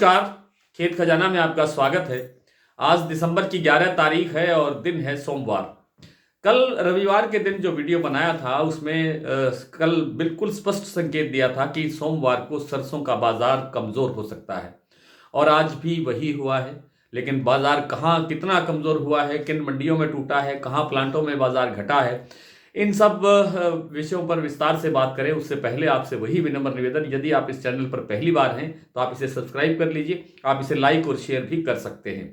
नमस्कार। खेत खजाना में आपका स्वागत है। आज दिसंबर की 11 तारीख है और दिन है सोमवार। कल रविवार के दिन जो वीडियो बनाया था उसमें कल बिल्कुल स्पष्ट संकेत दिया था कि सोमवार को सरसों का बाजार कमजोर हो सकता है और आज भी वही हुआ है। लेकिन बाजार कहाँ कितना कमजोर हुआ है, किन मंडियों में टूटा है, कहाँ प्लांटों में बाजार घटा है, इन सब विषयों पर विस्तार से बात करें उससे पहले आपसे वही विनम्र निवेदन, यदि आप इस चैनल पर पहली बार हैं तो आप इसे सब्सक्राइब कर लीजिए। आप इसे लाइक और शेयर भी कर सकते हैं।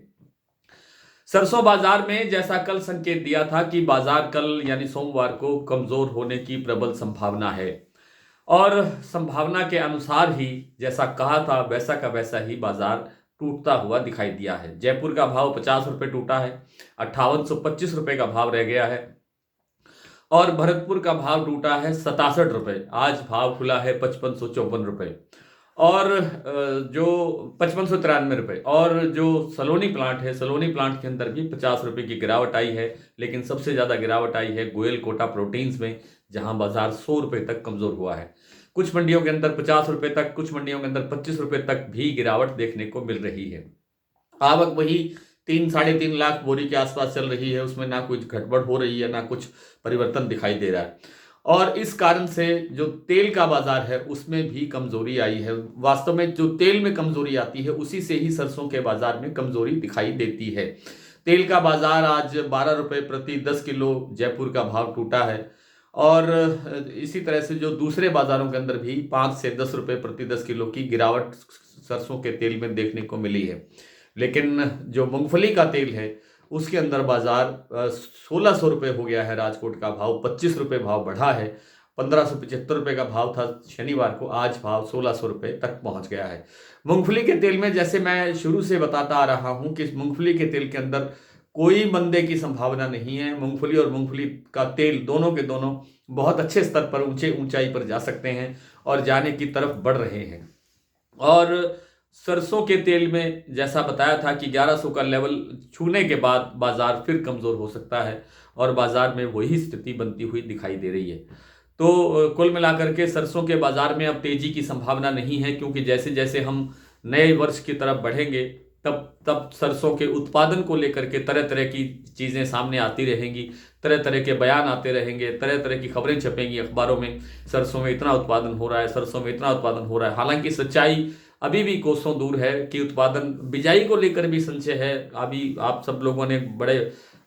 सरसों बाजार में जैसा कल संकेत दिया था कि बाजार कल यानी सोमवार को कमजोर होने की प्रबल संभावना है और संभावना के अनुसार ही जैसा कहा था वैसा का वैसा ही बाजार टूटता हुआ दिखाई दिया है। जयपुर का भाव 50 रुपये टूटा है, 5825 रुपये का भाव रह गया है और भरतपुर का भाव टूटा है 67 रुपये। आज भाव खुला है 5554 रुपये और जो 5593 रुपये। और जो सलोनी प्लांट है, सलोनी प्लांट के अंदर भी 50 रुपये की गिरावट आई है। लेकिन सबसे ज़्यादा गिरावट आई है गोयल कोटा प्रोटीन्स में, जहां बाजार 100 रुपये तक कमज़ोर हुआ है। कुछ मंडियों के अंदर 50 रुपये तक, कुछ मंडियों के अंदर 25 रुपये तक भी गिरावट देखने को मिल रही है। आवक वही 3-3.5 लाख बोरी के आसपास चल रही है, उसमें ना कुछ गड़बड़ हो रही है ना कुछ परिवर्तन दिखाई दे रहा है। और इस कारण से जो तेल का बाजार है उसमें भी कमजोरी आई है। वास्तव में जो तेल में कमजोरी आती है उसी से ही सरसों के बाजार में कमजोरी दिखाई देती है। तेल का बाजार आज 12 रुपये प्रति 10 किलो जयपुर का भाव टूटा है और इसी तरह से जो दूसरे बाजारों के अंदर भी 5 से 10 रुपये प्रति 10 किलो की गिरावट सरसों के तेल में देखने को मिली है। लेकिन जो मूंगफली का तेल है उसके अंदर बाजार 1600 रुपये हो गया है। राजकोट का भाव 25 रुपये भाव बढ़ा है। 1575 रुपये का भाव था शनिवार को, आज भाव 1600 रुपये तक पहुंच गया है। मूंगफली के तेल में जैसे मैं शुरू से बताता आ रहा हूं कि मूंगफली के तेल के अंदर कोई मंदे की संभावना नहीं है। मूंगफली और मूंगफली का तेल दोनों के दोनों बहुत अच्छे स्तर पर ऊंचाई पर जा सकते हैं और जाने की तरफ बढ़ रहे हैं। और सरसों के तेल में जैसा बताया था कि 1100 का लेवल छूने के बाद बाजार फिर कमजोर हो सकता है और बाजार में वही स्थिति बनती हुई दिखाई दे रही है। तो कुल मिलाकर के सरसों के बाजार में अब तेजी की संभावना नहीं है, क्योंकि जैसे जैसे हम नए वर्ष की तरफ बढ़ेंगे तब तब सरसों के उत्पादन को लेकर के तरह तरह की चीज़ें सामने आती रहेंगी, तरह तरह के बयान आते रहेंगे, तरह तरह की खबरें छपेंगी अखबारों में। सरसों में इतना उत्पादन हो रहा है, सरसों में इतना उत्पादन हो रहा है। हालांकि सच्चाई अभी भी कोसों दूर है कि उत्पादन बिजाई को लेकर भी संशय है। अभी आप सब लोगों ने बड़े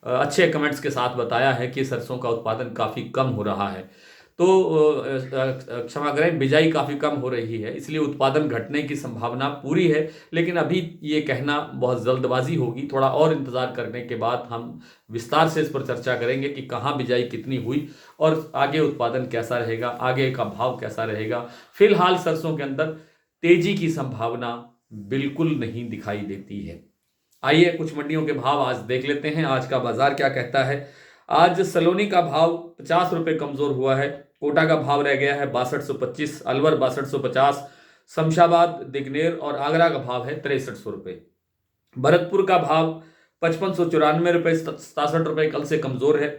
अच्छे कमेंट्स के साथ बताया है कि सरसों का उत्पादन काफ़ी कम हो रहा है। तो क्षमा करें, बिजाई काफ़ी कम हो रही है, इसलिए उत्पादन घटने की संभावना पूरी है। लेकिन अभी ये कहना बहुत जल्दबाजी होगी। थोड़ा और इंतज़ार करने के बाद हम विस्तार से इस पर चर्चा करेंगे कि कहाँ बिजाई कितनी हुई और आगे उत्पादन कैसा रहेगा, आगे का भाव कैसा रहेगा। फिलहाल सरसों के अंदर तेजी की संभावना बिल्कुल नहीं दिखाई देती है। आइए कुछ मंडियों के भाव आज देख लेते हैं। आज का बाजार क्या कहता है। आज सलोनी का भाव 50 रुपये कमजोर हुआ है। कोटा का भाव रह गया है 6225, अलवर 6250, शमशाबाद, दिग्नेर और आगरा का भाव है 6300 रुपये। भरतपुर का भाव 5594 रुपये, 67 रुपये कल से कमजोर है।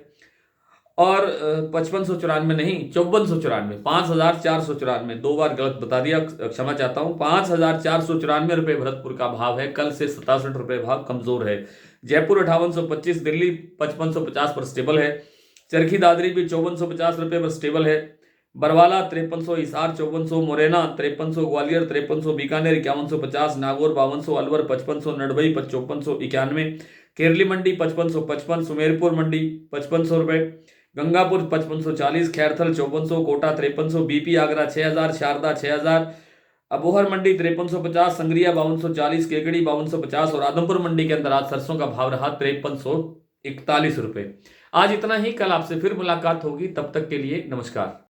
और 5594 नहीं, 5494, 5494, 2 बार गलत बता दिया, क्षमा चाहता हूँ। 5494 रुपये भरतपुर का भाव है, कल से 67 रुपये भाव कमजोर है। जयपुर 5825, दिल्ली 5550 पर स्टेबल है। चरखी दादरी भी 5450 रुपये पर स्टेबल है। बरवाला 5300, हिसार 5400, मुरैना 5300, ग्वालियर 5300, बीकानेर 5150, नागौर 5200, अलवर 5500, नडभई 5491, केरली मंडी 5555, सुमेरपुर मंडी 5500 रुपये, गंगापुर 5540, खैरथल 5400, कोटा 5300, बीपी आगरा 6000, शारदा 6000, अबोहर मंडी 5350, संग्रिया 5240, केकड़ी 5250 और आदमपुर मंडी के अंदर आज सरसों का भाव रहा 5341 रुपये। आज इतना ही, कल आपसे फिर मुलाकात होगी, तब तक के लिए नमस्कार।